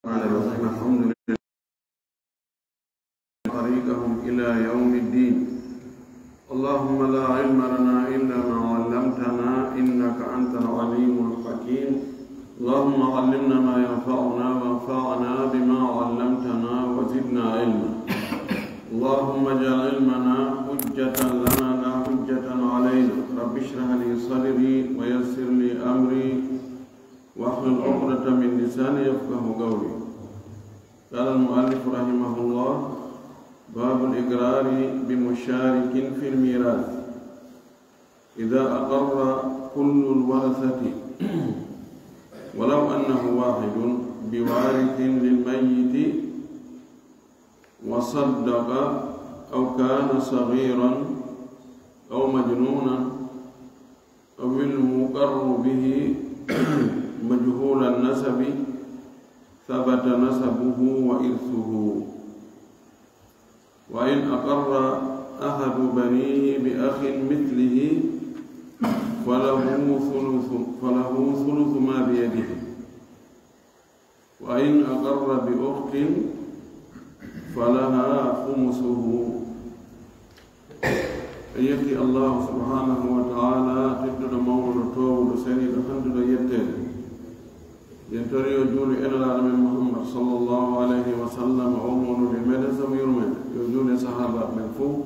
الحمد لله طريقهم إلى يوم الدين. اللهم لا علم لنا إلا ما علمتنا إنك أنت العليم الحكيم. اللهم علمنا ما ينفعنا وانفعنا بما علمتنا وزدنا علما. اللهم اجعل علمنا حجة لنا لا حجة علينا. رب اشرح لي صدري ويسر لي أمري واحلل عقدة من لساني يفقه قولي. قال المؤلف رحمه الله: باب الإقرار بمشارك في الميراث إذا أقر كل الورثة ولو أنه واحد بوارث للميت وصدق أو كان صغيرا أو مجنونا أو المقر به مجهول النسب ثبت نسبه وإرثه. وإن أقر أحد بنيه بأخ مثله فله ثلث ما بيده. وإن أقر بأخت فلها خمسه. يأتي الله سبحانه وتعالى تدد مولد طول سنة الحمد يتد ينتري يجول إلى العالم محمد صلى الله عليه وسلم أمون لمدى سميرمن يجول صحابة من فوق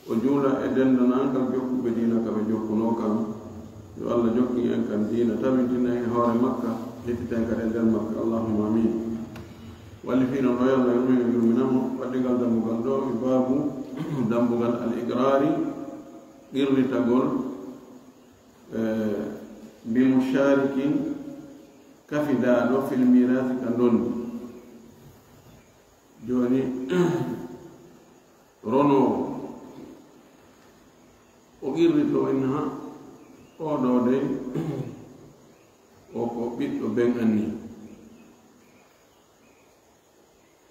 وجول أدننا كالجوك بدينك بجوك نوكا الله جوكي أنك دينا تبنتنا هور مكة لتتنك أدن مكة. اللهم آمين. والفين الرؤيا الله يرمينهم ودقال دمبغال دو باب دمبغال الإقرار إرني تقول بمشارك كفدادو في الميراث كندون جوني رونو وإرني تو إنها أودو دي وكو بيتو بين أني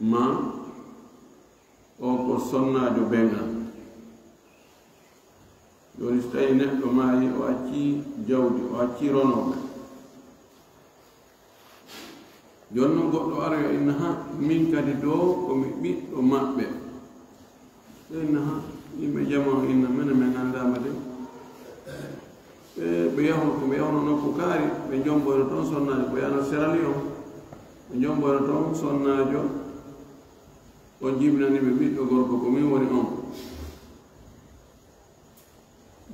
ma o ko sonnajo benga joni so tawi neɗɗo maayi o acci jawdi o acci ronoɓe joni noon goɗɗo aroyo inna ha min kadi do komi ɓiɗɗo maɓɓe so inna ha yimɓe jama inna mene min andama de ɓe yahno koɓe yahno nokku kaari ɓe jomboyno toon sonnajo ko yano Sierra Leone ɓe jomboyno toon sonnajo on jibinani ɓe ɓiɗɗo gorko ko min woni on.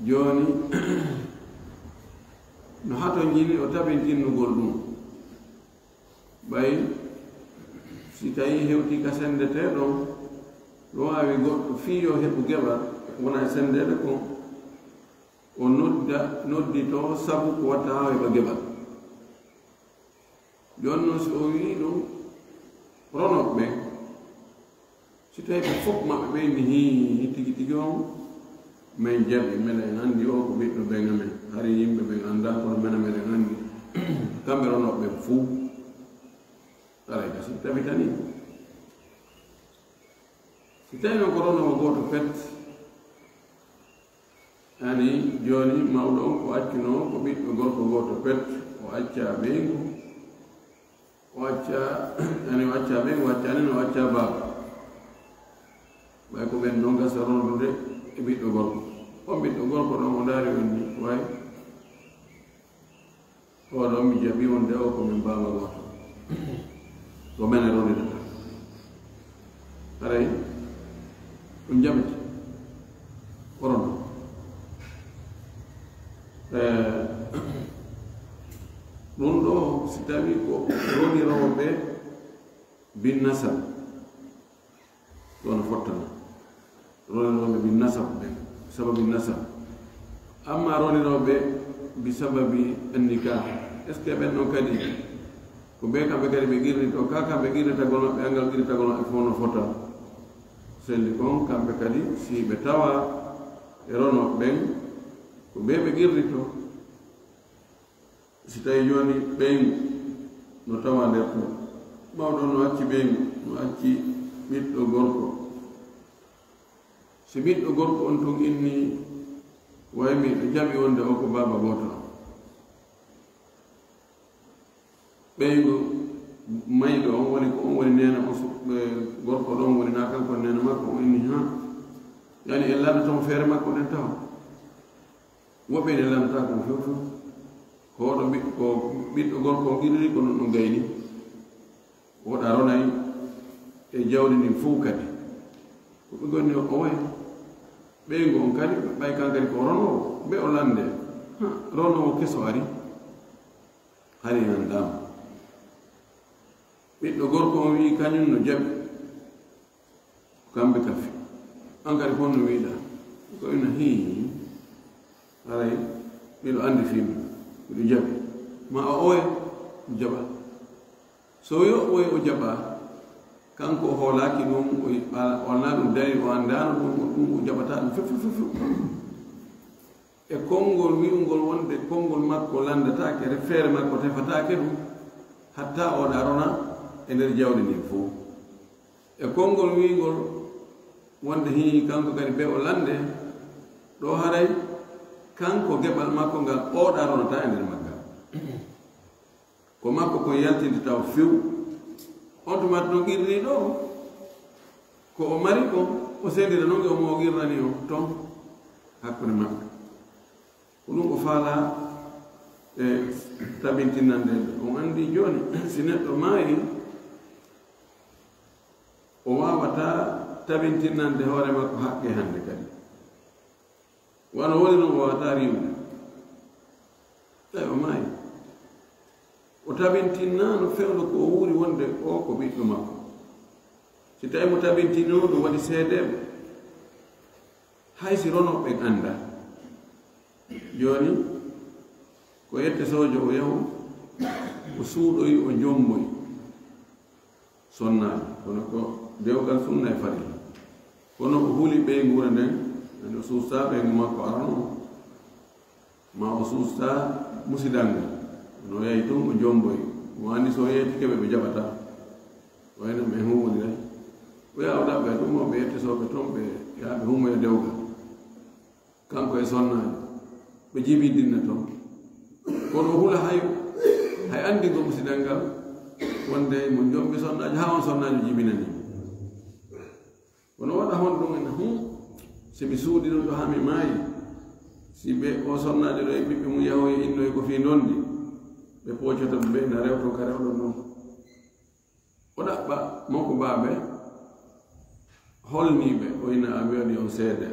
Joni no hato jini o tabintinnugol ɗum ɓay si tawi hewti ka sendete ɗon ɗo wawi goɗɗo fiyo heɓu geɓal wona e sendede kon o noddi to sabu ko watta ha heɓa geɓal. joni noon si o wi ɗum ronoɓe si tawi ɓe fof maɓɓe ɓeyni hi tigi tigi on min jaɓi meɗen anndi o ko ɓiɗɗo ɓenga men hari yimɓe ɓen annda kono mene meɗen anndi kamɓe ronoɓe fuu aray ka si tabitani si tawi noon ko ronowo gooto pet ani jooni mawɗo on ko accuno ko ɓiɗɗo gorko gooto pet o acca ɓeygu o acca ani o acca ɓeygu o accanino o acca baaba ɓay ko ɓen ɗon gasa rondude e ɓiɗɗo gorko on ɓiɗɗo gorko ɗon o daari on ni way oɗon mi jaɓi wonde o komin baaba goto ko mene rondidata aray ɗum jaɓete orono ɗum ɗo si tawi ko roniroɓe bin nasab ɗon fottana roniroɓe bi nasab ɓe sababi nasab. amma roniroɓe bi sababi annikah est ce que ɓen ɗon kadi ko ɓe kamɓe kadi ɓe girnito ka kamɓe girnitagonoɓe angal girnitagonoɓe fof no fota selli kon kamɓe kadi si ɓe tawa e ronoɓe ɓen ko ɓe ɓe girnito si tawi joni ɓeygu no tawa nder to mawɗo no acci ɓeygu no acci ɓiɗɗo gorko si ɓiɗɗo gorko on tun inni waymi ɓe jaɓi wonde o ko baaba goto ɓeygu mayɗo on woni ko on woni nena on gorko ɗon woni na kanko nena makko o inni ha yani en landatomo feere makko ɗen tawa woɓɓe ne landata ko few few koɗo ko ɓiɗɗo gorko o qirri ko non ɗum gayni woɗa ronayi e jawdi ndin fof kadi ko ɓe gonni o way ɓeygo on kadi ɓay kan kadi ko ronowo ɓe o lande ronowo keso ari hari andama ɓiɗɗo gorko on wi kañum no jaɓi kamɓe kafi an kadi kon no wiiɗa ko ina hii haray ɓiɗo andi fimi ɓiɗo jaɓi ma o oye jaɓa so yo oye o jaɓa kanko o hoolaki ɗum o alna ɗum dari o andano ɗum o jaɓata ɗum fefefefe e konngol wi'ungol wonde konngol makko landatake re feere makko tefatake ɗum hatta o ɗarona e nder jawdi ndin fof e konngol wi'ngol wonde hi kanko kadi ɓe o lande ɗo haray kanko geɓal makko ngal o ɗaronata e nder maggal ko makko ko yaltinde taw few on tuma no qirri ɗo ko o mari ko o sendira noon ge omo o qirrani o toon hakkude maɓɓe ko ɗum o faala e tabintinnande on anndi jooni si neɗɗo maayi o wawata tabintinnande hoore makko haqqe hannde kadi wano woni noon o wawata riwde tawi o maayi o tabintinnano fewno ko o wuuri wonde o ko ɓiɗɗo makko si tawi mo tabintinno ɗum waɗi seedeɓe hay si ronoɓe annda jooni ko yette sojo o yahu o suuɗoyi o jomboyi sonnaade kono ko dewgal sunna e farilla kono o huli ɓeygu wura nden ande o suusta ɓeygu makko arano ma o suusta musidal ngal no yahi tun o jomboyi mo anndi so yetti keɓe ɓe jaɓata wayno ɓe humodira o yaha o ɗaɓɓe ɗum o ɓe yettesoɓe toon ɓe yaha ɓe humoya dewgal kanko e sonnaade ɓe jibiddinna toon kono o hula hay anndi go musidal ngal wonde mo jomɓe sonnajo ha on sonnajo jibinani kono waɗa hon ɗum en si mi suuɗi ɗum ɗo ha mi maayi si ɓe o sonnajo ɗo e ɓiɓɓe mum yahoye innoye ko fi nonde ɓe poocoto ɓe na rewto ka rewɗo noon o ɗaɓɓa makko baaɓe holniɓe o ina a wiyaɗi on seede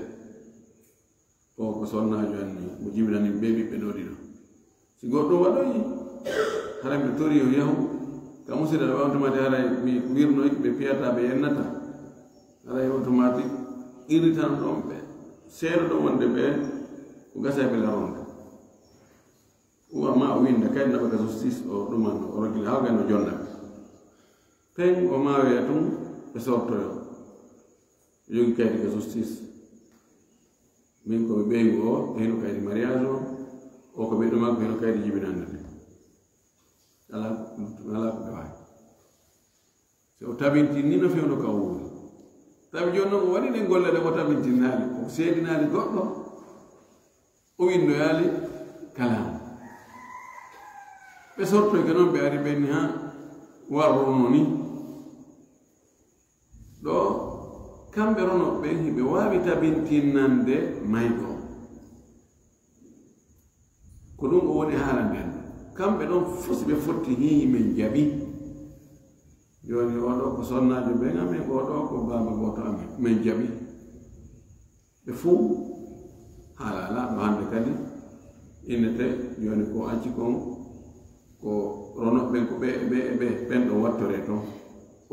o ko sonnajo anni mo jibinani ɓe ɓiɓɓe ɗo ɗiɗo si goɗɗo waɗoyi hara ɓe tori o yahu ka musida ɗo automatique haray mi wirnoy ɓe piyata ɓe yennata haray automatique irritan ɗon ɓe seeɗa ɗo wonde ɓe ko gasa ɓe laronde ma o winda kadi naɓa ka justice o ɗuman o rogila hawga no jonnaɓe pen o mawe tum ɓe sortoyo yogi kaydi ka justice min koɓe ɓeygu o heno kaydi mariage o ko ɓiɗɗo makko heno kaydi jibinande de ala ko ɓe wawi so o tabintini no fewno ka wuuri tawi joni noon o waɗi ɗe golle ɗe o tabintinnaali o seedinaali goɗɗo o windoyaali kalamu ɓe sortoy ke noon ɓe ari ɓenni ha warrono ni ɗo kamɓe ronoɓe hiɓe waawi tabintinnande mayɗo ko ɗum o woni haala nden kamɓe ɗon fof si ɓe fotti hihi men jaɓi joni oɗo ko sonnajo ɓen amen oɗo ko baba goto amen men jaɓi ɓe fuu haala ala ɗo hande kadi innete joni ko acci kon ko ronoɓen ko ɓe ɓen ɗo wattore toon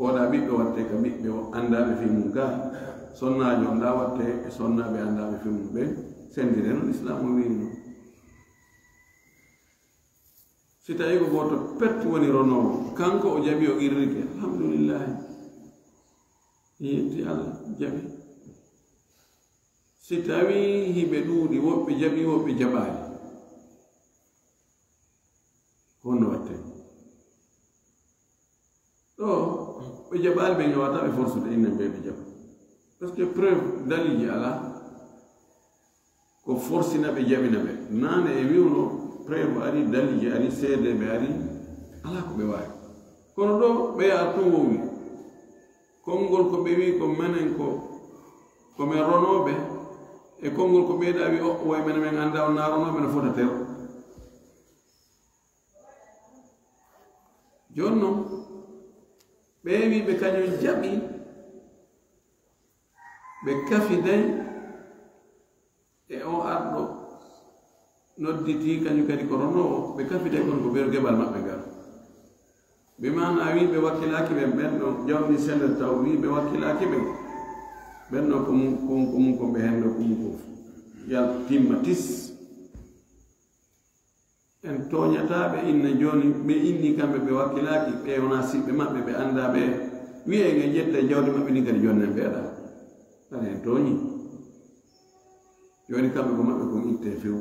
oɗa ɓiɓɓe watte ka ɓiɓɓe andaɓe fi mum ga sonnajo on ɗa watte e sonnaɓe andaɓe fi mum ɓen sendire noon islam o wino si tawi ko goto perte woni ronowo kanko o jaɓi o irrike alhamdulillahi yetti allah jaɓi si tawi hiɓe ɗuuɗi woɓɓe jaɓi woɓɓe jaɓaali honno watte ɗo ɓe jaɓaali ɓe ñawata ɓe forsude innen ɓe ɓe jaɓa par ce que preuve daliji ala ko forsina ɓe jaɓina ɓe nane e wiwno preuve ari daliji ari seedeɓe ari ala ko ɓe waawi kono ɗo ɓe artu wowi konngol ko ɓe wi ko menen komin ronoɓe e konngol ko ɓeyɗa wi o way mene men annda on naronoɓe no fota ter joni noon ɓe wi ɓe kañum jaɓi ɓe kafiday e o arɗo nodditi kañum kadi ko ronowo ɓe kafiday kono ko ɓeero geɓal maɓɓe ngal ɓe mana wi ɓe wakkilaki ɓen ɓen ɗo jawdi sellel taw wi ɓe wakkilaki ɓen ɓen ɗo ko mum ko ɓe hendo ko mum ko yal timma tis en toñataɓe inna joni ɓe inni kamɓe ɓe wakkilaki ɓe wona siɓɓe maɓɓe ɓe anda ɓe wiye ɓe jetta e jawdi maɓɓe ni kadi joni en ɓeeɗa tan en tooñi joni kamɓe ko maɓɓe kon itte few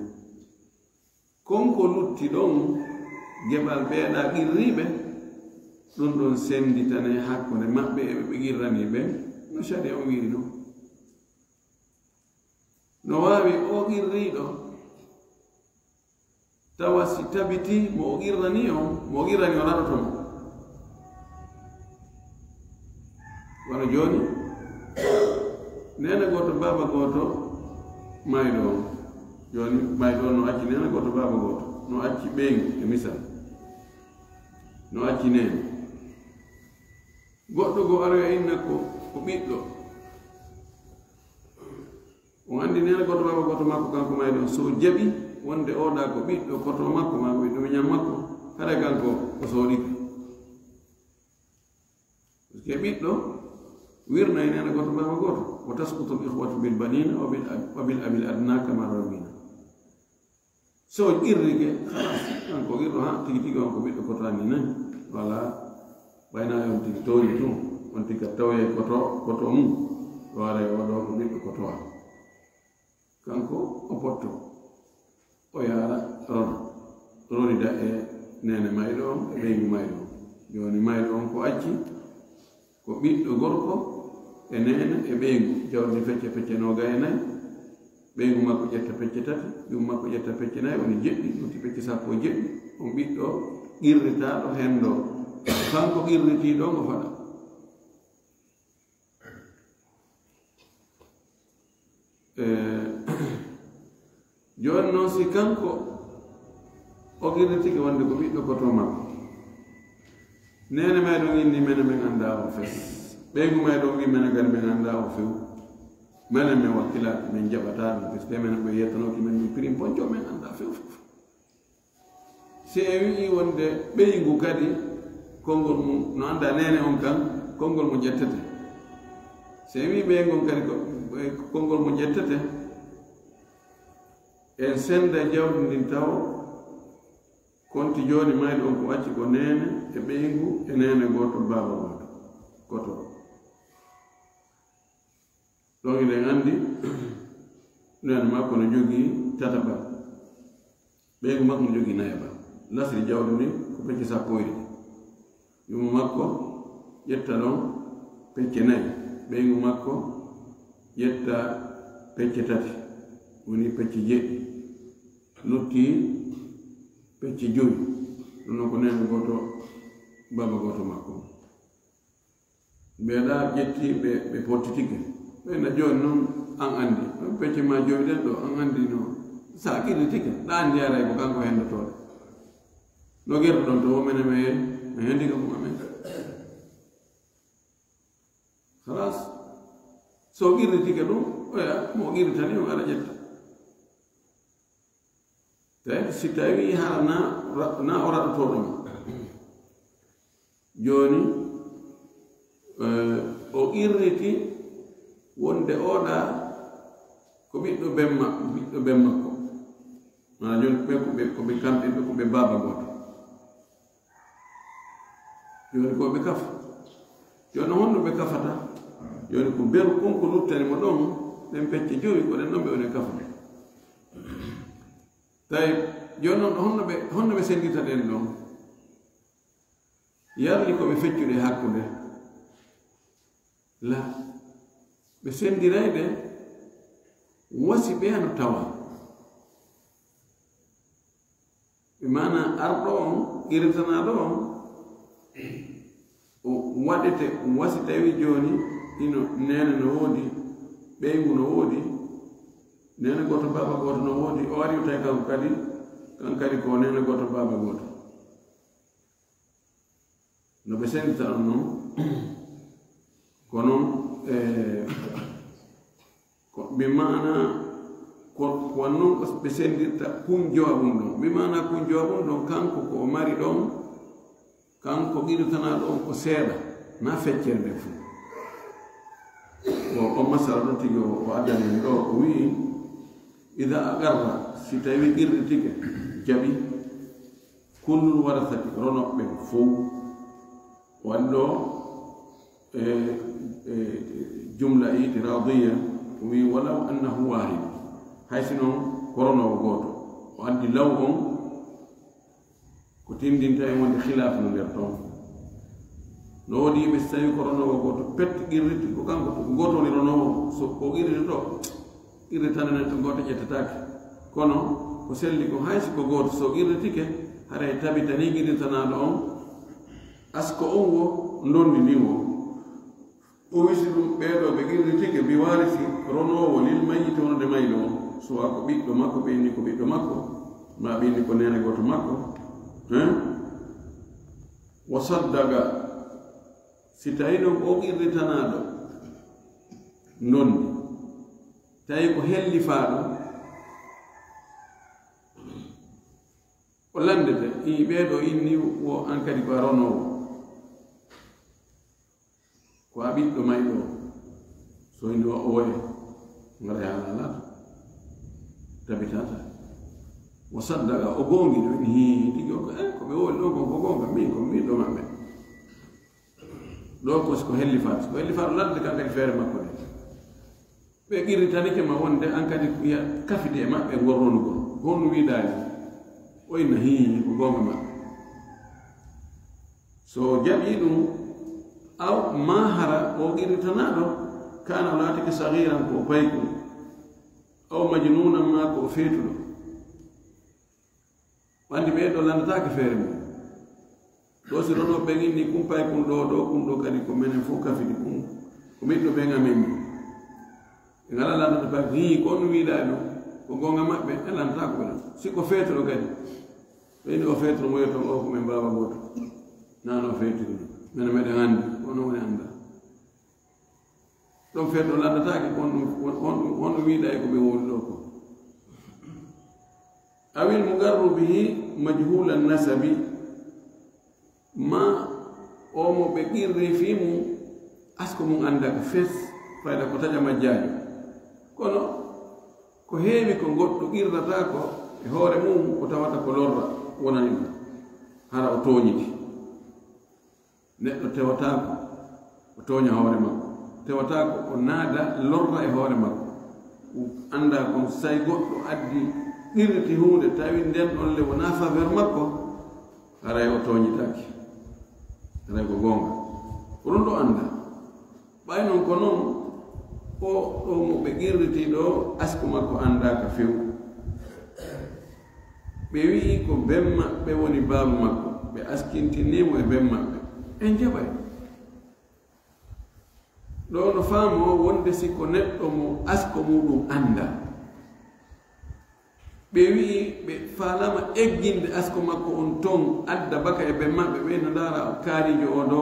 konko lutti ɗon geɓal ɓeeɗa qirriɓe ɗum ɗon senditane hakkunde maɓɓe eɓe ɓe qirrani ɓe no sharia o wiri ɗum no waawi o qirriɗo tawa si tabiti mo o qirrani o raɗotomo wano joni nene goto baba goto mayɗo on joni mayɗo on no acci nene goto baba goto no acci ɓeygu e misal no acci nene goɗɗo go aroya inna ko ɓiɗɗo on andi nene goto baba goto makko kanko mayɗo on so jaɓi wonde oɗa ko ɓiɗɗo koto makko ma ɓiɗɗo miñam makko haɗa kanko o sooɗika par ce que ɓiɗɗo wirna e nene goto baba goto wo taskutu l ihwatu bil banina wa bil abil adna kama rawina so qirrike halas kanko qirɗo ha tigi tigi on ko ɓiɗɗo kotani nayi wala ɓayna on tigi toñi tu on tika tawe koto mum wara oɗo ko ɓiɗɗo kotowa kanko o potto o yaara ronida e nene mayɗo on e ɓeygu mayɗo on joni mayɗo on ko acci ko ɓiɗɗo gorko e nene e ɓeygu jawdi pecce noga e nayi ɓeygu makko ƴetta pecce tati ɗum makko ƴetta pecce nayi woni jeɗɗi ɗuti pecce sappo jeɗɗi on ɓiɗɗo qirritaɗo hendo kanko qirritiɗo ngo faɗa joni noon si kanko o qirritike wonde ko ɓiɗɗo koto makko nene mayɗon inni mene men anda o fes ɓeygu mayɗon wi mene gari men anda o few mene men wakkilaki men jaɓata ɗum par ce que mene ɓe yettanoki men ɗum prime ponco men anda few fof si e wii wonde ɓeygu kadi konngol mum no anda nene on kan konngol mo ƴettete si e wi ɓeygon kadi konngol mo ƴettete en senda jawdi ndin taw konti joni mayɗo on ko acci ko nene e ɓeygu e nene goto baba goto koto ɗon eɗen andi nene makko no jogii tataɓa ɓeygu makko no jogii nayaɓa lasri jawdi ndi ko pecce sappoyɗi yumu makko ƴetta ɗon pecce nayi ɓeygu makko ƴetta pecce tati woni pecce jeɗɗi lutti pecce joyi ɗum noon ko nene goto baba goto makko ɓeeɗa ƴetti ɓe pottitike ɓeyna joni noon an andi pecce ma joyi ɗen ɗo an andi no sa qirritike ɗa andi aray ko kanko hendotoɗo no gerto ɗon to womene me hendika mum amen halas so qirritike ɗum oya mo qirritani on aɗa ƴetta tawi si tawi haa na o raɗotoɗoma joni o qirriti wonde oɗa ko ɓiɗɗo ben makko mana joni koɓe kamɓe ɓe koɓe baba goto joni koɓe kafa joni honno ɓe kafata joni ko beru konko luttani mo ɗon ɗen pecce joyi ko ɗen ɗon ɓe one kafa tawi joni noon honno ɓe sendita ɗen ɗon yarli koɓe feccuɗe hakkude la ɓe sendirayde wasi ɓe no tawa ɓe mana arɗo on qirritanaɗo on waɗete wasi tawi joni ino nene no woodi ɓeygu no woodi nene goto baba goto no woodi o ari tawi kanko kadi kan kadi ko nene goto baba goto no ɓe sendita on noon kono bi mana ko wannon ɓe sendirta kun jowabum ɗon bi mana kun jowabum ɗon kanko ko mari ɗon kanko ɓiritana ɗon ko seeɗa na feccere nde fuu o masala ɗon tigi o addanin ɗo o wii ida agarra si tawi ɓirɗitike jaɓi kullul warasati ronoɓɓe fof waɗi ɗo jumla itiradiya o wi walaw annahu wahid haysi noon koronowo gooto o addi law on ko tindinta e wonde khilafe no nder toon no woodi yimɓe so tawi koronowo gooto pette qirriti ko kanko to gooto woni ronowo so o qirriti to qirritanene to gooto ƴettatake kono ko selli ko haysi ko gooto so qirritike haray tabitani qirritanaɗo on asko on wo ndondini wo o wisi ɗum ɓeeɗo ɓe qirritike mbi warisi ronowo lil mayiti wonode mayɗo on suwa ko ɓiɗɗo makko ɓeyni ko ɓiɗɗo makko ma ɓeyni ko nene goto makko wo saddaga si tawi ɗon o qirritanaɗo ndondi tawi ko hellifaɗo o landete i ɓeeɗo inni wo an kadi ko a ronowo ko a ɓiɗɗo mayɗo so indi o oye ngara yalalata tabitata o saddaga o gongi ɗo ni tigi o ko ɓe woli ɗo kon ko gonga min ko miɗo maɓɓe ɗo ko siko hellifaɗo siko hellifaɗo ladde kan kadi feere makko de ɓe qirritanike ma wonde an kadi ya kafide e maɓɓe gorronugol honno wiɗani o inna hi ko gonga maɓɓe so jaɓi ɗum aw ma hara o qirritanaɗo kana o laatike sahiran ko payku aw majnunan ma ko feetuɗo wandi ɓeeɗo landatake feere mum ɗo si rono ɓe inni kumpay kun ɗo kadi ko menen fof kafidi kum ko ɓiɗɗo ɓe ngamen ni ɓe ngala landata pay hi ko on wiiɗa ɗo ko gonga maɓɓe e landatako ɓe ɗon si ko feetuɗo kadi ɓeyni o feetuɗo moyo ton o ko men mbaba goto nano feetuɗo mene meɗen anndi ono woni annda ɗon feetuɗo landatake honɗum wiiɗa e ko ɓe woni ɗo ko awil mugarru bihi majhula nasabi ma omo ɓe qirri fi mum asko mum andaka fes fayda ko taƴa majjajo kono ko heewi ko goɗɗo qirrata ko e hoore mum ko tawata ko lorra wonani ɗum hara o tooñiti neɗɗo tewatako o tooña hoore makko tewatako o naada lorra e hoore makko anda kon say goɗɗo addi qirriti hunde tawi nden ɗon le wona faveur makko haray o tooñitaki haray ko gonga ko ɗum ɗo anda ɓay noon ko noon o ɗo mo ɓe qirriti ɗo asko makko andaka few ɓe wii ko ben maɓɓe woni baabu makko ɓe askintinimo e ben maɓɓe en jaɓay ɗo no faamo wonde siko neɗɗo mo asko muɗum anda ɓe wii ɓe faalama egginde asko makko on ton adda baka e ben maɓɓe ɓe no ndaara kaarijo o ɗo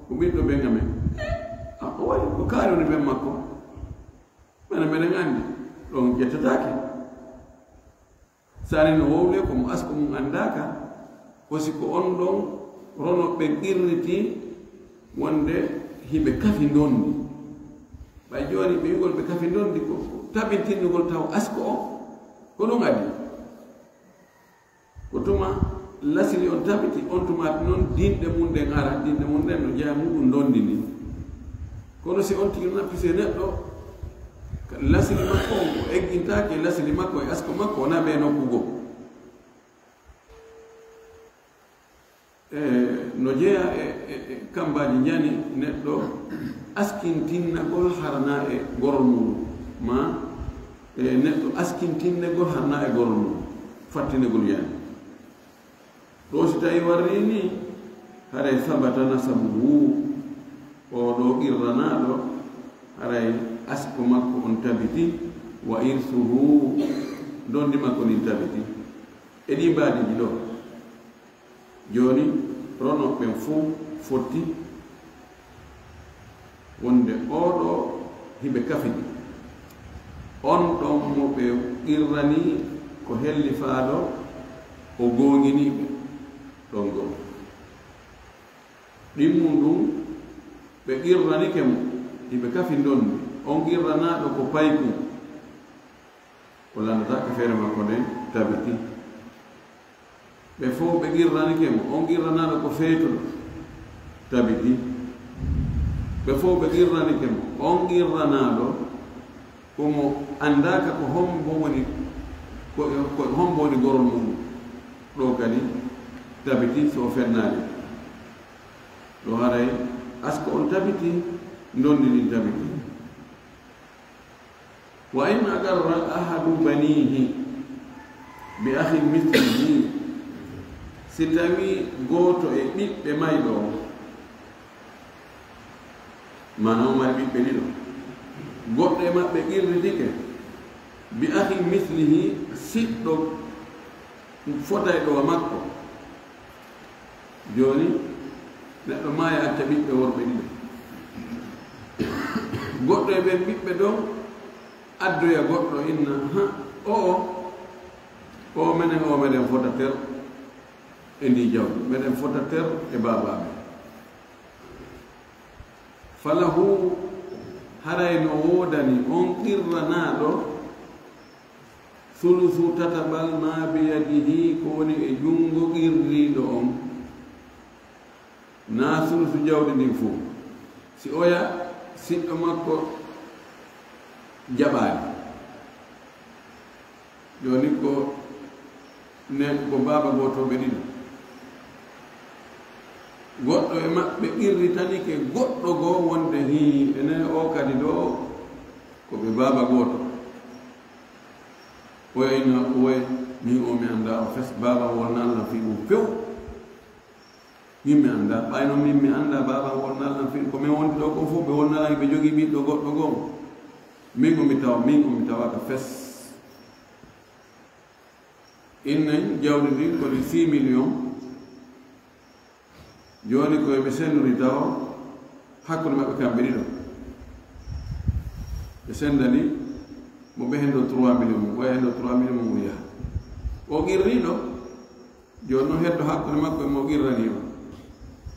ko ɓiɗɗo ɓe ngamen o waɗi ko kaari woni ben makko mene meɗen anndi ɗon ƴettatake sani no wowle komo asko mum andaka hosi ko on ɗon rono ɓe qirriti wonde hiɓe kafi ndondi ɓay joni ɓe wigol ɓe kafi ndondi ko tabintinnugol taw asko o ko ɗum adi ko tuma lasili on tabiti on tumati noon dinɗe mum ɗen ara dinɗe mum ɗen no jeeya muɗum ndondi ni kono si on tigi nappise neɗɗo lasili makko on ko eggintake lasili makko e asko makko wona ɓe nokkugo no jeeya e kambaji jani neɗɗo askintinnagol harana e gorol muɗum ma neɗɗo askintinnegol harana e gorol muɗum fattinegol yani ɗo si tawi warri ni haray sabata nasabuhu oɗo qirranaɗo haray asko makko on tabiti wa irsuhu dondi makko nin tabiti e ɗi mbaɗiji ɗo joni rono ɓen fuu fotti wonde oɗo hiɓe kafini on ɗon mo ɓe qirrani ko helli faaɗo o goonginiɓe ɗon gom ɗimmum ɗum ɓe qirranike mo hiɓe kafi donndi on qirranaɗo ko payku o landata ka feere makko nden tabiti ɓe fof ɓe qirranike mo on qirranaɗo ko feetuɗo tabiti ɓe fof ɓe qirranike mo on qirranaɗo komo andaka ko hombo woni ko hombo woni gorol mum ɗo kadi tabiti so fennaali ɗo haray asko on tabiti ndondi ɗin tabiti wa in agarra ahadu banihi bi ahin mislihi si tawi gooto e ɓiɓɓe mayɗo mana o mari ɓiɓɓe ɗiɗo goɗɗo e maɓɓe qirritike bi ahin mislihi siɗɗo fotay ɗo makko joni neɗɗo maaya acca ɓiɓɓe worɓe ɗiɗo goɗɗo e ɓen ɓiɓɓe ɗo addoya goɗɗo inna o meɗen fota ter e ndi jawdi meɗen fota ter e babaɓe falahu haray no woodani on qirranaɗo sulusu tatabal ma biyadihi ko woni e jungo qirriɗo on na sulusu jawdi ndin fuu si oya siɗɗo makko jaɓaani joni ko baaba gooto ɓe ɗiɗo goɗɗo e maɓɓe qirritanike goɗɗo goo wonde hi enen o kadi ɗo ko ɓe baaba gooto oyayno oye min o mi annda o fes baaba wonnalna fi ɗum few min mi annda ɓayno min mi annda baaba wonnalna fi ko min wondi ɗo ko fof ɓe wonnalaki ɓe jogii ɓiɗɗo goɗɗo goo min o mi tawaka fes innen jawdi ndi kodi 6 millions joni koye ɓe sendori taw hakkude maɓɓe kamɓe ɗiɗo ɓe sendani mo ɓe hendo 3 millions mum oya hendo 3 millions mum o yaha o qirriɗo joni noon heddo hakkude makko e mo qirrani on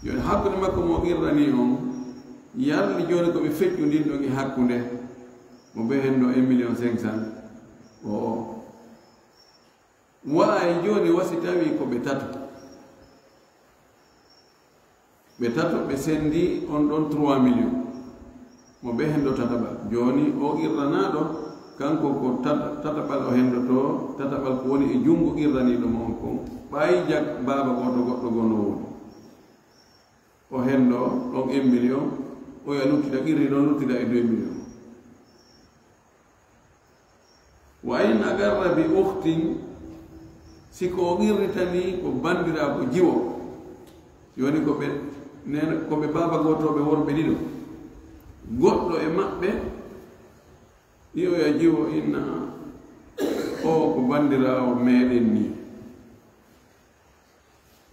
joni hakkude makko mo qirrani on yarli joni koɓe feƴƴu ndin ɗon e hakkude mo ɓe hendo 1 million 500 o waawi joni wasi tawi ko ɓe tato ɓe sendi on ɗon 3 millions mo ɓe hendo tataɓal joni o qirranaɗo kanko ko tataɓal o hendoto tataɓal ko woni e jungo qirraniɗo mo on kon ɓayi jag baaba goto goɗɗo gono woni o hendo ɗon 1 million o ya luttida qirri ɗon luttida e 2 millions wa in agarra bi uhtin siko o qirritani ko bandira ko jiwo joni koɓe baaba gotoɓe worɓe ɗiɗo goɗɗo e maɓɓe ɗiyoya jiwo inna o ko bandirawo meɗen ni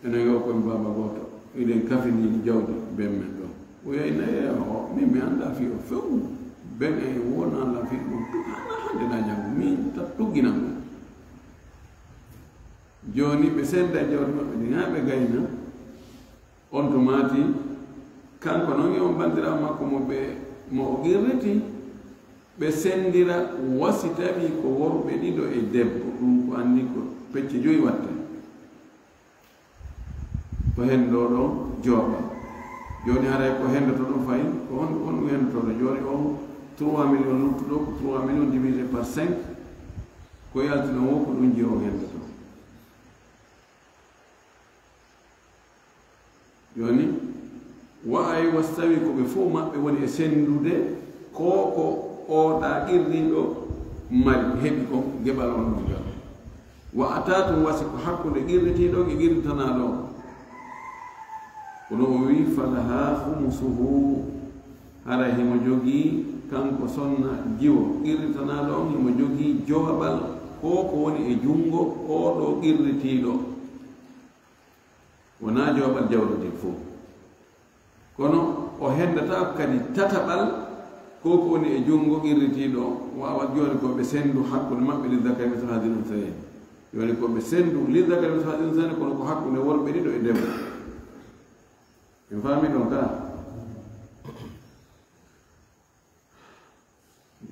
enen o koɓe baaba goto eɗen kafini jawdi ben men ɗo o yayna o min mi annda fi o few ben e wonala fi ɗum hande na jango min tat tugginam ɗum joni ɓe senda jawdi maɓɓe ɗi ha ɓe gayna on to maati kanko noon e on bandirawo makko mo o qirriti ɓe sendira wasi tawi ko worɓe ɗiɗo e debbo ɗum ko anndi ko pecce 5 watte ko hendo ɗo jooɓa joni haray ko hendoto ɗo fayi ko on ɗum hendotoɗo joni o 3 millions luttuɗo ko 3 millions divisé par 5 ko yaltino wo ko ɗum jeewo hendoto joni wa'ay wastawi ko ɓe fof maɓɓe woni e sendude ko oɗa qirriɗo mari heɓi ko geɓal on ɗum gal wa atatum wasi ko hakkude qirritiɗo e qirritanaɗo kono o wi falaha khumsuhu hara himo jogii kanko sonna jiwo qirritanaɗo on himo jogii jowaɓal ko woni e junngo oɗo qirritiiɗo wona jowaɓal jawrete fof kono o hendata kadi tataɓal ko woni e junngo qirritiiɗo wawa joni koɓe sendu hakkude maɓɓe li zakari mislu hadil unsayni joni koɓe sendu li zakari mislu hadil unsayni kono ko hakkude worɓe ɗiɗo e debbo en faami ɗon ka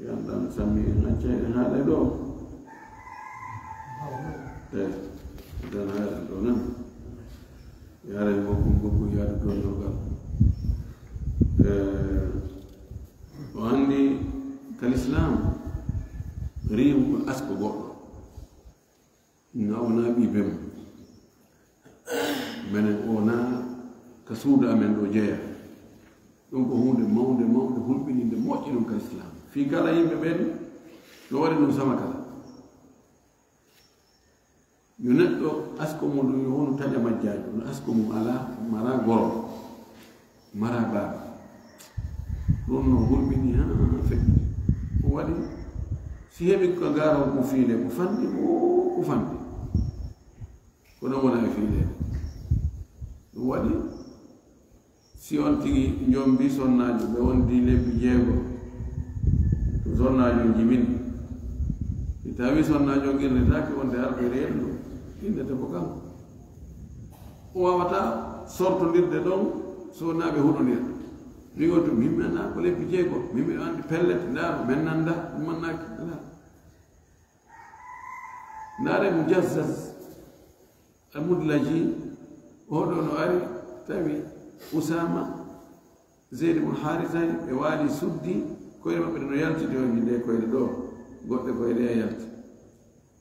yandam sammi accayɗe haaɗe ɗo dan haaɗe ɗo nan yaare gokku yaade donnogal o anndi kalislam riimu ko asko goɗɗo ngawna ɓiɓe mum minen wona ka suudu amen ɗo jeeya ɗum ko hunde mawde hulɓininde moƴƴi ɗum ka islam fii kala yimɓe ɓen no waɗi ɗum sama kala yo neɗɗo asko mum ɗum yo hono taƴa majjaaji no asko mum ala mara goro mara baaba ɗum no hulɓini ha feƴƴi ko waɗi si heɓi ko gaaro ko fiile ko fanɗi ko fanɗi ko ɗon wona e fiileede ɗum waɗi si on tigi jombi sonnaajo ɓe wondi lebbi 6 to sonnaajo jimini si tawi sonnaajo qirnetaake wonde arɓe reelɗo innete ko kanko o wawata sortodirde ɗon sonnaaɓe huɗonirɗe wigo to min nana ko lebbi 6 min miɗo anndi pellete ndaaro men nannda ɗum mannaaki ala ndaare mujazzaz almudlaji oɗo no ari tawi usama zeyd ibn harisa ɓe waali suddi koyɗe maɓɓe no yaltide o nde koyɗe ɗo goɗɗe koyɗe e yalti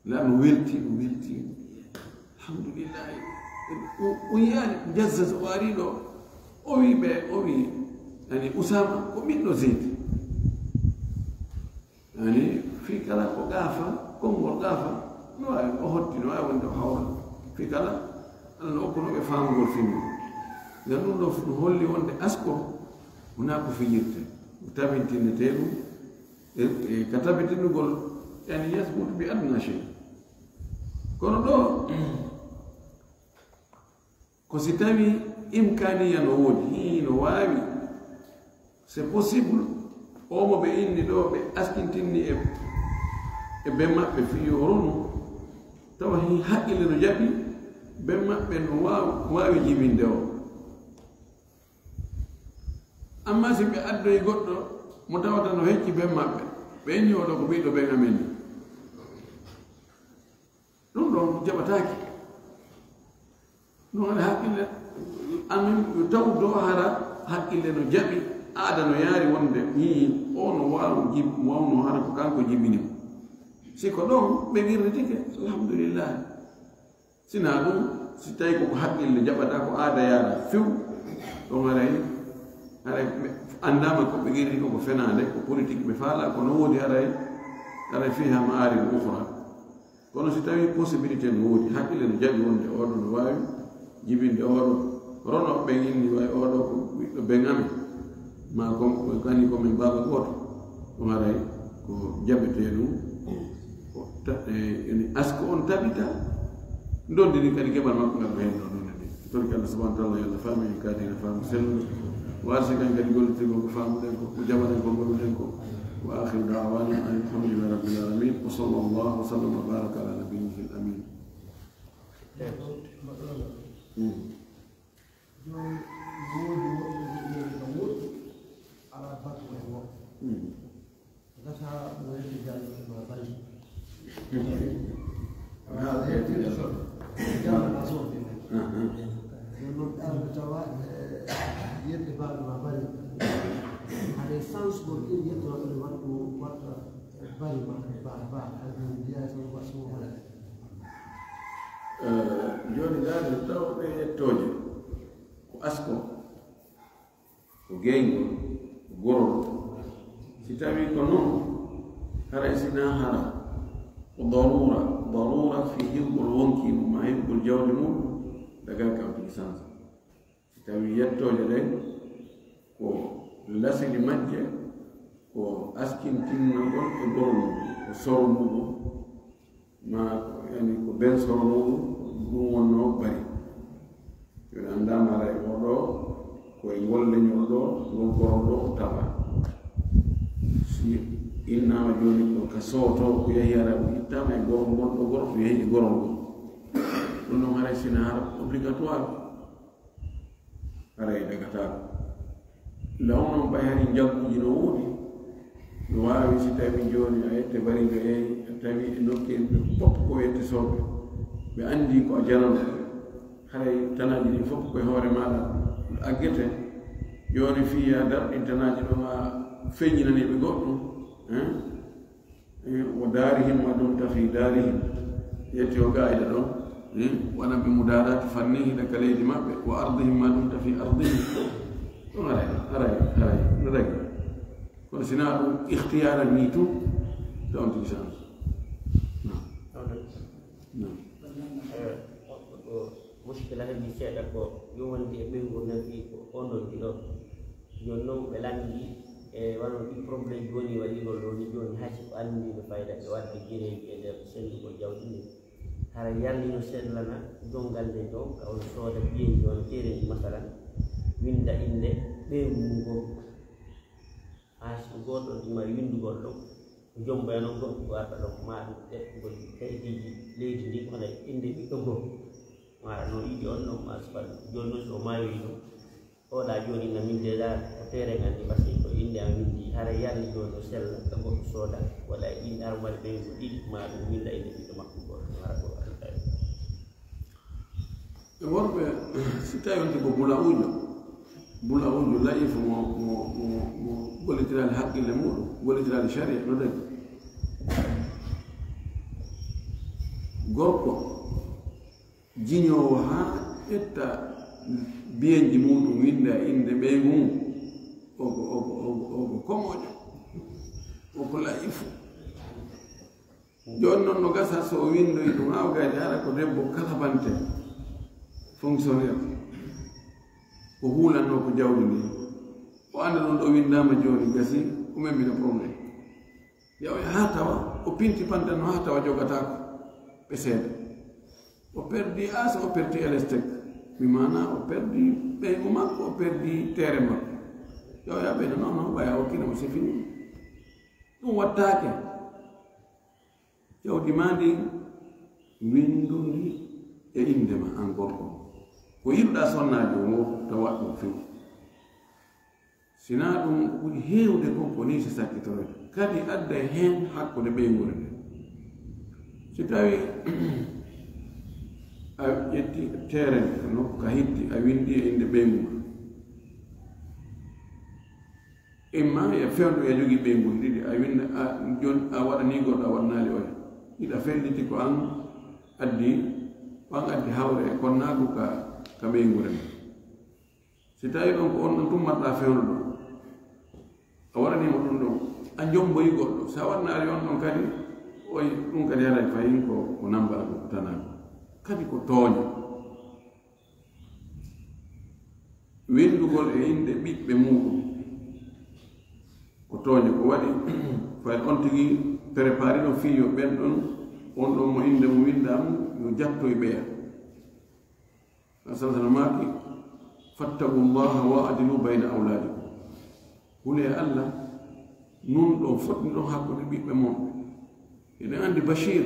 laamu welti alhamdulillahi o yiyaani mujazzaz o ari ɗo o wi yani usama ko ɓiɗɗo zeyd yani fi kala ko gaafa konngol gaafa no wawi o hotti no wawi wonde o hawra fi kala allah no okkunoɓe faamugol finni ngan ɗum ɗo no holli wonde asko wona ko fijirte tabintindete ɗum e ka tabitindugol yani yasbutu bi adna chey kono ɗo ko si tawi imkaniya no woodi no waawi c'est possible omo ɓe inni ɗo ɓe askintinni e ɓe maɓɓe fiyo ronu tawa hi haqqille no jaɓi ɓe maɓɓe no waawi jibinde o amma si ɓe addoyi goɗɗo mo tawata no hecci ɓe maɓɓe ɓe inni oɗo ko ɓiɗɗo ɓen amen ni ɗum ɗon jaɓataake ɗum waɗa haqqille amin yo taw do hara haqqille no jaɓi aada no yaari wonde ni o no wawno hara ko kanko jibinimo siko ɗon ɓe girritike alhamdulillah sina ɗum si tawi koko haqqille jaɓata ko aada yaara few ɗon haray andama koɓe girri koko fenade ko politique ɓe faala kono woodi haray fiha maarib ukhra kono si tawi possibilité no woodi haqqille no jaɓi wonde oɗo no wawi jibinde oɗo rono ɓen inni way oɗo ko ɓiɗɗo ɓen amen ma kani komin baba goto ɗum haray ko jaɓete ɗum ene asko on tabita ndondiri kadi keɓal makko ngal ko henno ɗon ade torki allah subahana taala yo allah faami en kadina faamu sellude warsi kan kadi gollitirgol ko faamuɗen ko ko jaɓaɗen ko goɗuɗen ko wa akhiru dawana alhamdulillahi rabbil alamin wa sallallahu wa sallam wa baraka ala nabiyyihi al amin joni dade tawɓe yettoje ko asko ko geyngol ko gorol si tawi ko noon haray sina hara ko darura fi hiɓgol wonkimo ma hiɓgol jawdi mum dagal kawtiki sansa si tawi yettoje ɗen ko lasini majje ko askintinnagol e goro mum ko soro muɗum ma yani ko ben soro muɗum ɗum wonno bari joni andama ara e oɗo koye golleñol ɗo ngol goro ɗo tawa si innama joni ko ka sowoto ko yehi ara o ittama e goro ngol ɗo goro ko yehi e goro ngol ɗum noon haray sina har obligatoire haray dagatako law noon ɓay hani jagguji no woodi no waawi si tawi joni a yette bariɓe eyi a tawi e nokki fof ko wiyete sooɓe ɓe anndi ko a janano haray tanaji ɗi fof koye hoore maɗa aggete joni fiya darɗin tanaji ɗo ma feññinaniɓe goɗɗum wo daarihim ma ɗum tafi daarihim yetti o gaayda ɗon wona ɓe mudarati fannihida ka leydi maɓɓe wo ardihim ma ɗum tafi ardihim ɗum aray no ragi kono sina ɗum ihtiyara ni tum tawti chance muskila heɓi seeɗa ko yowandi e ɓeyngol nafi ko onɗon ɗiɗo joni noon ɓe lanndi e wano ɗi probléme joni waɗigol ɗo ni joni haysi ko anndino fayda ɓe wadde guereji e nder senndugol jawdi ndi hara yallino sellana dongal nde to ka on sooda biyeji on ɗereji masalan winda inde ɓeyngu ngol hayso goɗɗo ɗimari windugol ɗo jomboya noon goɗɗo ko warta ɗon maɗum ɗeɓgol kayitiji leydi ndi wona inde ɓiɗɗo goo mara noon yiɗi on ɗon ma sukat joni noon so mayoyi ɗum oɗa joni na min déjà ko terrain andi par ce que ko inde am windi hara yalli joni o sella ka goɗɗo sooda waɗa inde armari ɓeygu ɗiɗi ma ɗum winda inde ɓiɗɗo makko goto mara ko altawi e worɓe si tawi onti ko bula ujo layifu mo gollitirali haqqille muɗum gollitirali sharia ɗo dagi gorko jiñowo ha ƴetta biyenji muɗum winda inde ɓeygu mum ogo komoƴo oko layifu joni noon no gasa so o windoyi ɗum awgaji hara ko debbo kalabante fonctionnaire ko huulanno ko jawdi ndi o anda ɗum ɗo windama joni gasi ko membino probléme yawoya ha tawa o pinti pantanno ha tawa jogatako ɓe seeda o perdi asa o perdi elestek mi mana o perdi ɓeygu makko o perdi tere makko yawoya ɓeyno non non ɓaya hokkilamo c'est fini ɗum wattake jawdi ma ndi windundi e indema an gorko ko yiɗɗa sonnaji o ngo tawa ɗum few sina ɗum ɓuri heewde kon ko ni si sakkitoroyde kadi adda heen hakkude ɓeygure nde si tawi a ƴetti terrain nokku ka hitti a windi e inde ɓeygu ma imma e fewndu e jogii ɓeygol ɗiɗi a winda joni a waɗani goɗɗo a waɗnali oya ɗiɗa felliti ko an addi hawre e konnagu ka ɓeygure nde si tawi ɗon ko on ɗon tummatɗa fewno ɗon a waɗanimo ɗum ɗon a jomboyi goɗɗo sa waɗnaali on ɗon kadi oy ɗum kadi haɗa fayin ko nambara ko tanago kadi ko tooño windugol e inde ɓiɓɓe muɗum ko tooño ko waɗi fay on tigi préparé ɗo fiyo ɓen ɗon on ɗon mo inde mo windama yo jattoye ɓeya asalsana maki fattagu llaha wa adilu bayna awladikum hule allah nun ɗon fotni ɗon hakkude ɓiɓɓe mon eɗen andi bachir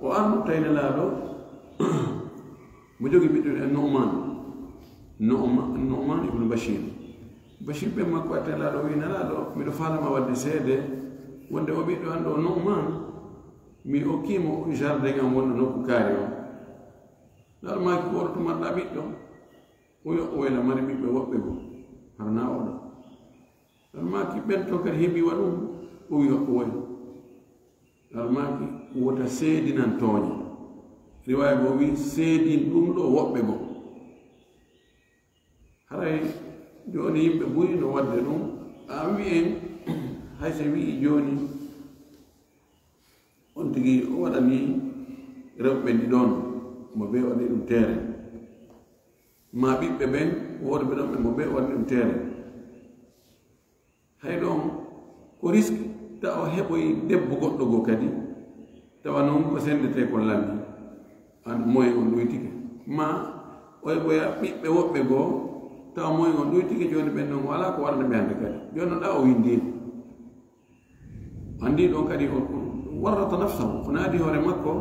o arno taynelaaɗo mo jogi ɓiɗɗo e noman ibnu bachir ɓe makko a taynelaaɗo o wi nelaaɗo miɗo falama wadde seede wonde o ɓiɗɗo anɗo o noman mi okkimo jardin am wonɗo nokku kaari o dal maki ko oɗo tumatɗa ɓiɗɗo o wayla mari ɓiɓɓe woɓɓe goo harna oɗo dal maki ɓen to kadi heeɓi waɗum o wi o wayi dal maki wota seedinan tooña riwaya goo wi seedin ɗum ɗo woɓɓe goo haray joni yimɓe ɓuri no wadde ɗum an wi'en hayso wii joni on tigi o waɗani rewɓe ɗi ɗon mo ɓe waɗi ɗum teere ma ɓiɓɓe ɓen woode ɓe ɗon ɓe mo ɓe waɗi ɗum teere hay ɗon ko risque tawa heɓoy debbo goɗɗo goo kadi tawa noon ko sendete ko lamdi an moyen on ɗoytike ma oye ɓoya ɓiɓɓe woɓɓe goo tawa moyen on ɗoytike joni ɓen ɗon wala ko waɗata ɓe hande kadi joni noon ɗa o windino andi ɗon kadi warrata nafsahu o naadi hoore makko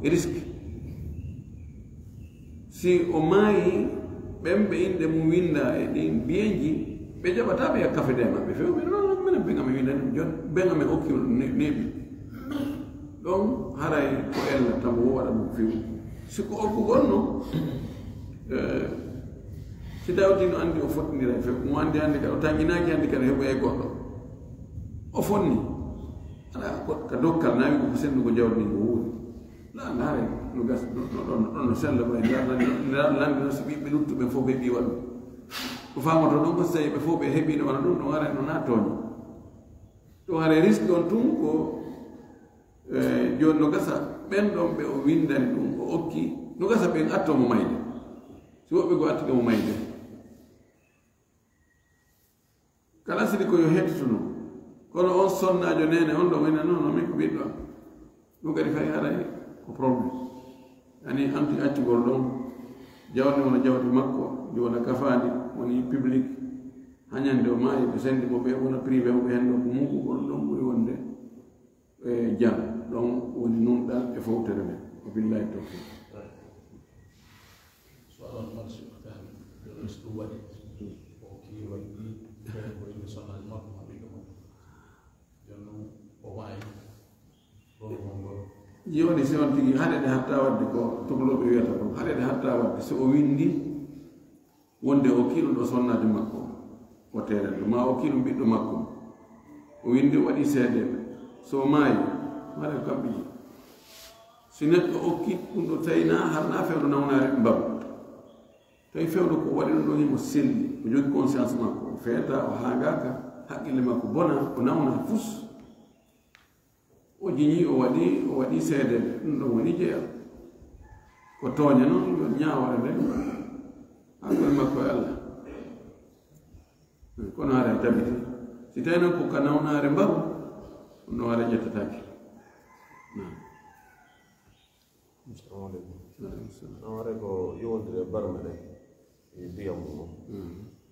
e risque si o maayi ɓen ɓe inde mum winda e ɗin biyeji ɓe jaɓata ɓe yak kafede maɓɓe few ɓe non minen ɓe ngami windani joni ɓe ngami okki neeɓi ɗon haray ko ella tan wo waɗa ɗum few siko okkugol no si dawtino andi o fottindira e few mo andi hannde kadi o tañinaki hannde kadi heɓoye goɗɗo o fonni ala ka dokkal nawi ko sendugo jawdi ko wuuri la naare no gas ɗon no sella ɓay ndar landi no so ɓiɓɓe luttuɓe fof ɓe ɓi waɗum ko famoto ɗon ko so tawi ɓe fof ɓe heɓino wona ɗum ɗon ara no nattoño ɗum are risque on tun ko joni no gasa ɓen ɗon ɓe o windani ɗum o okki no gasa ɓen attomo mayde si woɓɓe go attiga mo mayde kala sidi ko yo hettuno kono on sonnajo nene on ɗo wayna non min ko ɓiɗɗo am ɗum kadi fay haray ko probléme ani anti accugol ɗon jawdi wona jawdi makko joni kafandi woni public hañande o maayi ɓe sendi mo ɓe wona privé mo ɓe hen ɗo ko mukugol ɗon ɓuri wonde e jam ɗon woni nunɗal e fowtere men o billahi tawfiq so alon marsi oktani so ɗum waɗi o kii waɗi ko yimɓe sonnaji makko ha ɓiɗɗo makko joni noon o waawi joni si on tigi haɗe ɗe hatta wadde ko tokloɓe wiyata ɗum haɗe ɗe hatta wadde so o windi wonde o kiiɗum ɗo sonnaji makko o terede ma o kiiɗum ɓiɗɗo makko o windi o waɗi seedeɓe so maayi waɗa kamɓe ji si neɗɗo okki ɗum ɗo tawina harna fewɗo nawnare mbam tawi fewɗo ko waɗi ɗum ɗo himo selli o jogi conscience makko o feeta o haagaka haqqille makko bona o nawna fus o jiñi o waɗi seedeɓe ɗum ɗon woni jeeya ko tooña noon yo ñaawore nde hakkude makko e Allah kono haara tabiti si tawi noon ko ka nawnaare mbaru ɗum ɗon haara ƴettatake assalamu aleykum aware ko yowondire barme ɗe e ndiyam mum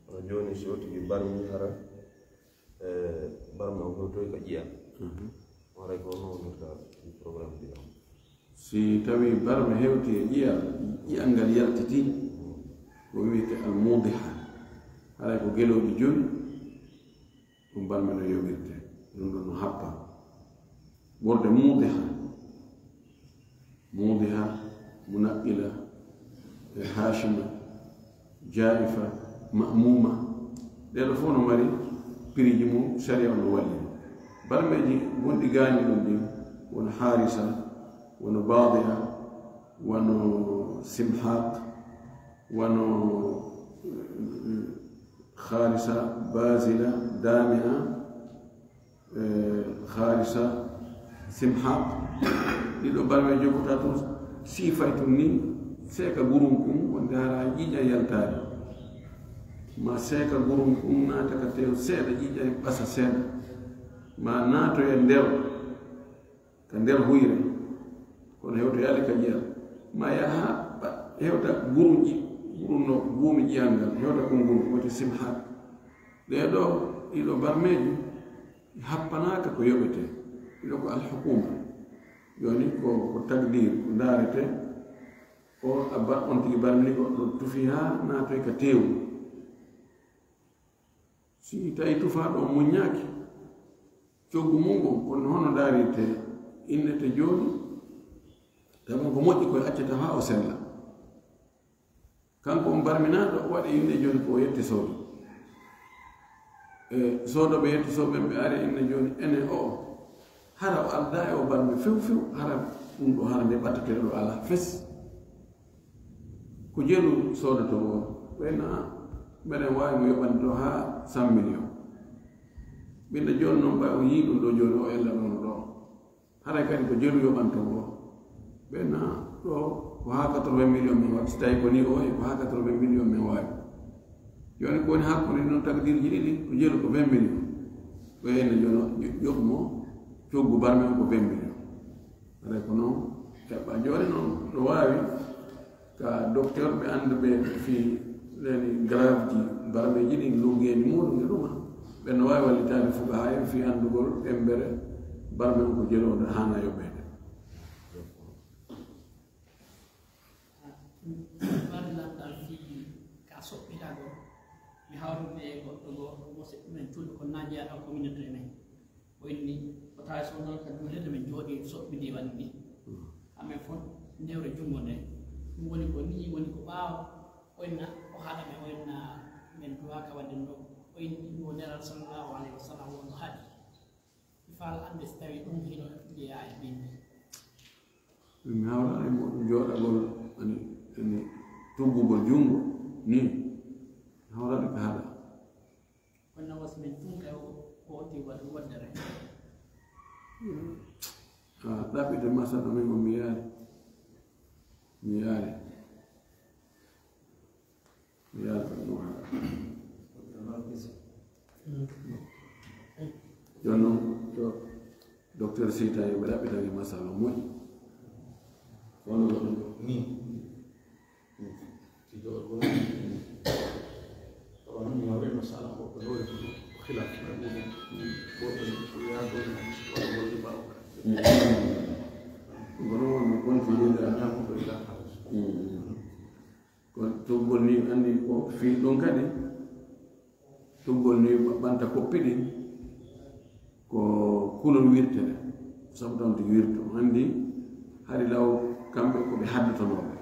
kono joni so tigi barmi hara barme o toy ko ƴiya wara ko nowonirta probléme ndiyam si tawi barme hewti e ƴiyal ngal yaltiti ko wiyete almudiha haray ko geloɗi joni ɗum barme no yoɓirte ɗum ɗon no happa ɓurde mudiha munaqila e hashima jaifa mamuma ɗeɗo fof no mari piriji mum sharia no walli barmeji gonɗi gañi ɗum ɗin wono harisa wono badiha wono simhaq wono kharisa basila damia kharisa simhaq ɗiɗo barmeji jogota tun sifay tun ni seeka gurum kum wonde hara ƴiƴa yaltade ma seeka gurum kum naata ka tew seeɗa ƴiƴa e ɓasa seeɗa ma naato e nder ka nder huyre kono hewto yaali ka ƴiyal ma yaha hewta guru no buumi ƴiyal ngal hewta ko nguru woti simhat ɗeɗo ɗiɗo barmeji happanaka ko yoɓete ɗiɗo ko alhukuma joni ko tagdir ko daarete o abba on tigi barmini goɗɗo tufi ha naatoy ka teewu si tawi tufaɗo muññaki coggu mum kono hono daarirte innete joni tawa ko moƴƴi koye accata ha o sella kanko on barminaɗo waɗi inde joni ko yetti soodo e soodoɓe yetti sooɓen ɓe ari inne joni ene o hara o alda e o barmi few hara ɗum ɗo hara nde ɓattatere ɗo ala fes ko jeelu soodoto o ɓayna mbeɗen wawi mo yoɓande ɗo ha 100 millions ɓinɗo joni noon ɓay o yii ɗum ɗo joni o ella ɗon ɗo haray kadi ko jeelu yoɓanto o ɓayna ɗo ko ha 80 million min waɗi so tawi ko ni o wayi ko ha 80 million min wawi joni ko woni hakkude noon takdirji ɗiɗi ko jeelu ko 20 million ko enne joni yoɓmo coggu barmen ko 20 million aɗa ko noon heɓɓa joni noon no wawi ka docteur ɓe anda ɓe fi leni grave ji barmeji ɗi luggeni muɗum e ɗuma ɓe no wawi wallitade fuka ha en fi andugol ɓembere barmen ko jeelode hana yoɓɓede mi hawrude e goɗɗo goto musidɗo men cuuɗi ko naajiyaɗa communauté men o inni ko tawi so noon kadi ɗum lede min jooɗi soɓɓidi waɗi ɗi hamen fof ndewre junngo nde ɗum woni ko ni woni ko ɓaawa oyna o haɗa men oyna men duwaka wadde ɗo oyni ɗum o neral sallllahu alayhi wa sallam wonno haaɗi ifal ande so tawi ɗum hino jeeya e bindi mi hawrani moɗum jooɗagol ani tuggugol junngo ni hawrade ko haɗa wonna wasi men tunka ko oti waɗi waddere ɗaɓɓide masala men o mi yaari ko ɗum haɗa joni noon to docteur sita yoɓe ɗaɓɓitake masala moƴƴi kono ni طبعا من هذه المسألة وقدوة خلاف موجود ويا gono kon fiida ñamo ko ila halas kon toggol ni andi ko fi ɗon kadi toggol ni ɓanta koppiɗi ko kulol wirtere sabu tan tigi wirto andi hari law kamɓe koɓe haddatonoɓe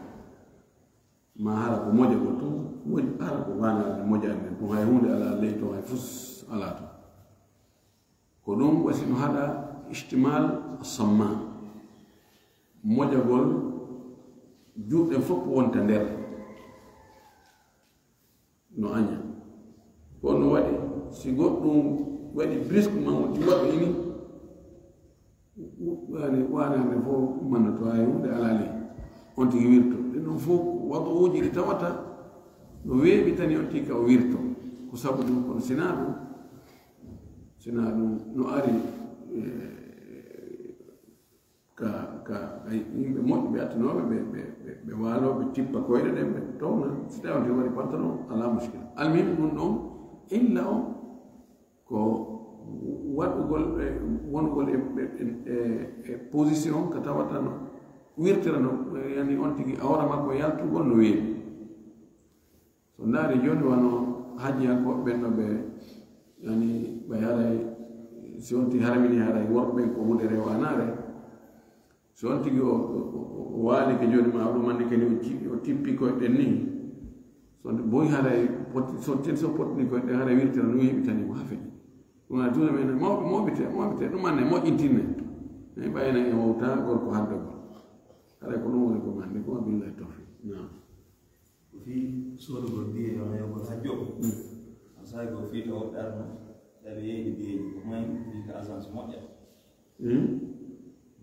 ma hara ko moƴa go to moƴi hara ko wanade moƴani men ɗum hay hunde ala ley to hay fus ala to ko ɗum wasino haɗa istimal samma moƴagol juuɗe fof wonta nder no aña ko no waɗi si goɗɗum waɗi brisque ma waɗo ini wanade fof mannato hay hunde ala ley on tigi wirto ɗe ɗum fof waɗowoji ɗi tawata no weeɓi tani on tigi ka o wirto ko sabu ɗum kono sina ɗum no ari ka yimɓe moƴƴi ɓe attanoɓe ɓe waaloɓe tippa koyɗe ɗen ɓe towna so tawi on waɗi pantalon ala muskila almimi ɗum ɗon illa o ko waɗugol wongol e position ko tawata no wirtira no yani on tigi awra makko yaltugol no weeɓi so ndaari joni wano hajjiyankoɓe ɓenno ɓe yani ɓe haray si on tigi haramini haray worɓe ko hunde rewanare so on tigi o waali ke joni ma ɗumandi keni o tippi koyɗen ni so boyi haray so potni koyɗen haray wirtira no weeɓi tani ko ha feƴi ɗum na tuna men moɓite ɗumanne moƴƴintinne e ɓayna e wowta gorko haddagol haray ko ɗum woni ko mande ko billahi tawfiq nam fi sodugol biye yo yogol ha jogo sayi go fiita woɗɗarno ɗaɓe yeeyde biyeji ko may mbi ko agence moƴƴa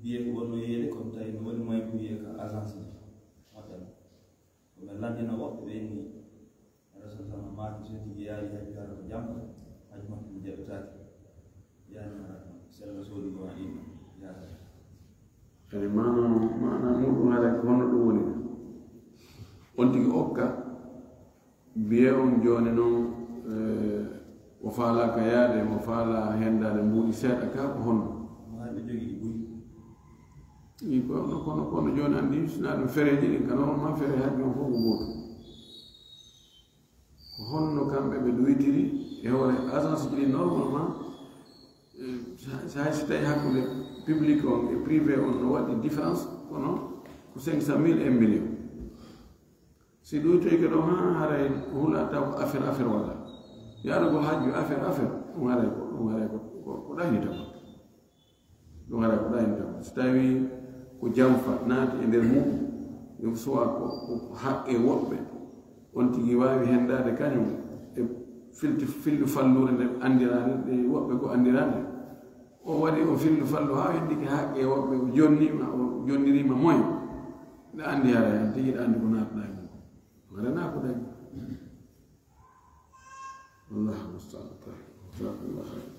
biye ko wonno yeeyde comme tawi no woni may biye ko agence ni moƴƴano koɓe landina woɓɓe ɓe ni resantama maaki so tigi yaari haji hara ko jamma haji makko mi jaɓetaki yanaa sella sodugo ma ɗima yaata kadi mana muɗum haɗa ko honno ɗum woni on tigi okka biye on joni noon o faalaka yaade mo faala hendade mbuuɗi seeɗa ka ko honno ɓe jogii ɗi ɓuyi i kono joni andi sina ɗum fereji ɗin ka normalement fere haji on fof ko gooto ko honno kamɓe ɓe ɗoytiri e hoore agence ji ɗi normalement hay so tawi hakkude public on e privé on no waɗi différence kono ko 500 000 1 million si ɗoytoy ke ɗo ha haray hula taw ko affaire walla yaadugol hajju affaire ɗum haray ko ɗaynita ko ɗum haray ko ɗaynita ko so tawi ko jamfa naati e nder muɗum ɗum sowa ko haqqe woɓɓe on tigi wawi hendade kañum e fillu fallure nde andirade ɗe woɓɓe ko andirade o waɗi o fillu fallu ha hendiki haqqe woɓɓe o jonnirima moyen ne andi yara yan tigi andi ko naat nay mo ngara na ko dañ Allah musta'an. Jazakallahu khair.